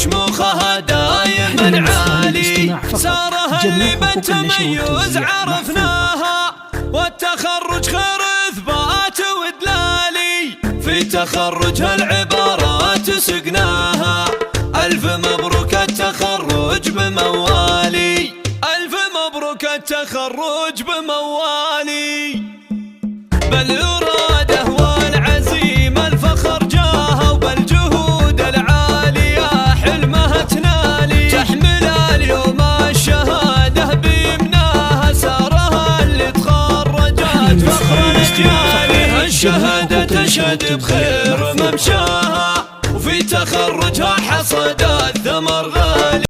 وشموخها دايما عالي، سارها اللي بالتميز عرفناها، والتخرج خير اثبات ودلالي، في تخرجها العبارات سقناها. الف مبروك التخرج بموالي، الف مبروك التخرج بموالي.